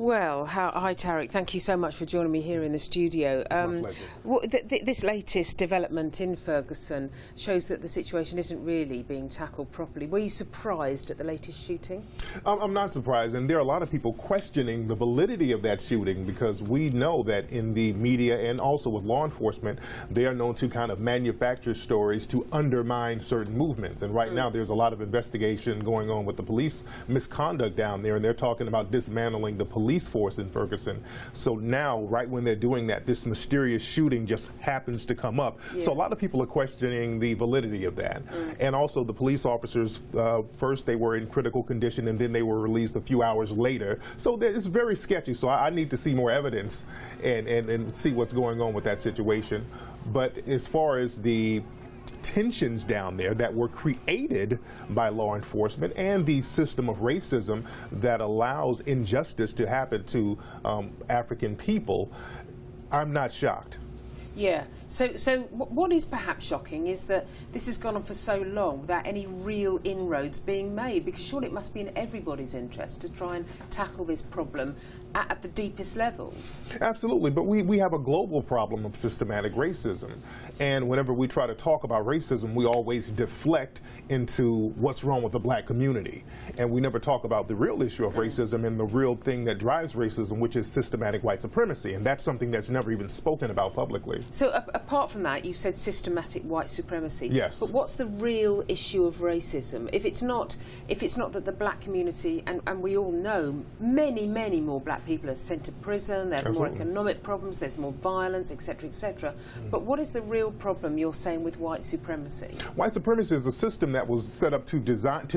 Well, hi Tariq, thank you so much for joining me here in the studio. My pleasure. This latest development in Ferguson shows that the situation isn't really being tackled properly. Were you surprised at the latest shooting? I'm not surprised, and there are a lot of people questioning the validity of that shooting, because we know that in the media and also with law enforcement, they are known to kind of manufacture stories to undermine certain movements. And right now there's a lot of investigation going on with the police misconduct down there, and they're talking about dismantling the police force in Ferguson. So now, right when they're doing that, this mysterious shooting just happens to come up. Yeah. So a lot of people are questioning the validity of that. And also the police officers, first they were in critical condition and then they were released a few hours later. So it's very sketchy. So I need to see more evidence and see what's going on with that situation. But as far as the tensions down there that were created by law enforcement and the system of racism that allows injustice to happen to African people, I'm not shocked. Yeah. So what is perhaps shocking is that this has gone on for so long without any real inroads being made, because surely it must be in everybody's interest to try and tackle this problem at the deepest levels. Absolutely, but we have a global problem of systematic racism, and whenever we try to talk about racism, we always deflect into what's wrong with the black community, and we never talk about the real issue of racism and the real thing that drives racism, which is systematic white supremacy, and that's something that's never even spoken about publicly. So apart from that, you said systematic white supremacy. Yes. But what's the real issue of racism? If it's not that the black community, and we all know many more black people are sent to prison, there are more economic problems, there's more violence, etc., etc. But what is the real problem you're saying with white supremacy? White supremacy is a system that was set up to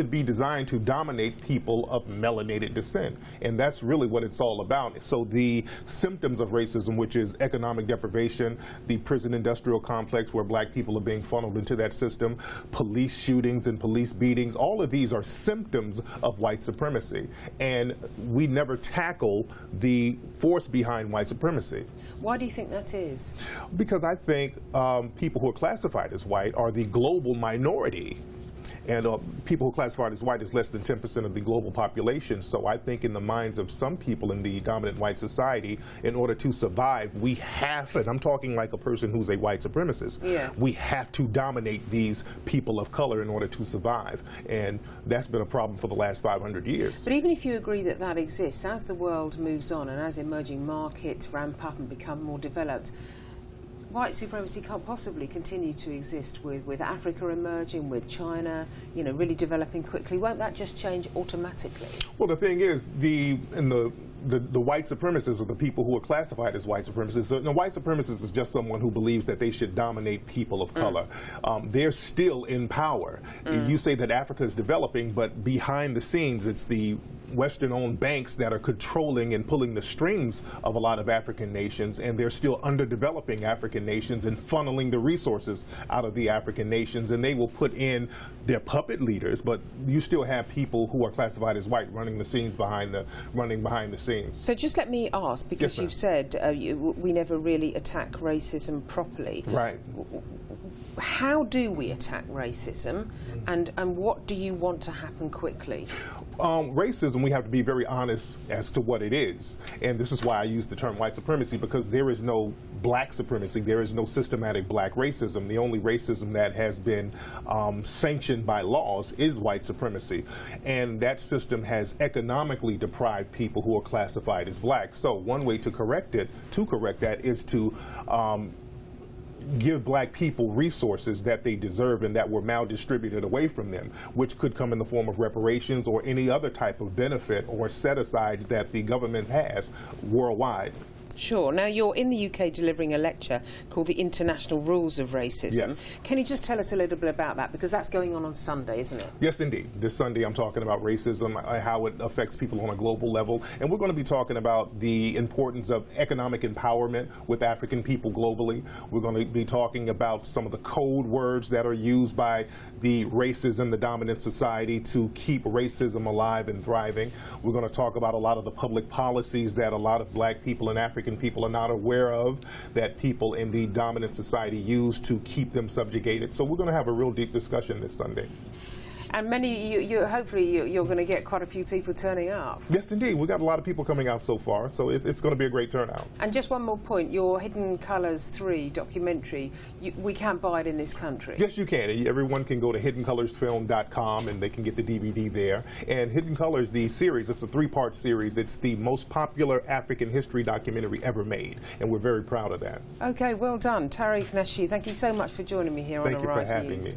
be designed to dominate people of melanated descent, and that's really what it's all about. So the symptoms of racism, which is economic deprivation, the prison industrial complex where black people are being funneled into that system, police shootings and police beatings, all of these are symptoms of white supremacy, and we never tackle the force behind white supremacy. Why do you think that is? Because I think people who are classified as white are the global minority. And people who are classified as white is less than 10% of the global population. So I think in the minds of some people in the dominant white society, in order to survive, we have, and I'm talking like a person who's a white supremacist, we have to dominate these people of color in order to survive. And that's been a problem for the last 500 years. But even if you agree that that exists, as the world moves on and as emerging markets ramp up and become more developed, white supremacy can't possibly continue to exist with Africa emerging, with China, you know, really developing quickly. Won't that just change automatically? Well, the thing is, the white supremacists are the people who are classified as white supremacists. The white supremacist is just someone who believes that they should dominate people of color. They're still in power. You say that Africa is developing, but behind the scenes, it's the Western-owned banks that are controlling and pulling the strings of a lot of African nations, and they're still underdeveloping African nations and funneling the resources out of the African nations, and they will put in their puppet leaders, but you still have people who are classified as white running the scenes behind the scenes. So just let me ask, because you've said we never really attack racism properly. Right. How do we attack racism, and what do you want to happen quickly? Racism, we have to be very honest as to what it is. And this is why I use the term white supremacy, because there is no black supremacy, there is no systematic black racism. The only racism that has been sanctioned by laws is white supremacy. And that system has economically deprived people who are classified as black. So one way to correct that is to give black people resources that they deserve and that were maldistributed away from them, which could come in the form of reparations or any other type of benefit or set-aside that the government has worldwide. Sure. Now, you're in the UK delivering a lecture called The International Rules of Racism. Yes. Can you just tell us a little bit about that? Because that's going on Sunday, isn't it? Yes, indeed. This Sunday I'm talking about racism, how it affects people on a global level. And we're going to be talking about the importance of economic empowerment with African people globally. We're going to be talking about some of the code words that are used by the races in the dominant society to keep racism alive and thriving. We're going to talk about a lot of the public policies that a lot of black people and African people are not aware of, that people in the dominant society use to keep them subjugated. So we're going to have a real deep discussion this Sunday. And hopefully you're going to get quite a few people turning up. Yes, indeed. We've got a lot of people coming out so far, so it's going to be a great turnout. And just one more point, your Hidden Colours 3 documentary, we can buy it in this country. Yes, you can. Everyone can go to hiddencolorsfilm.com and they can get the DVD there. And Hidden Colors, the series, it's a 3-part series. It's the most popular African history documentary ever made, and we're very proud of that. Okay, well done. Tariq Nasheed, thank you so much for joining me here on Arise News. Thank you for having me.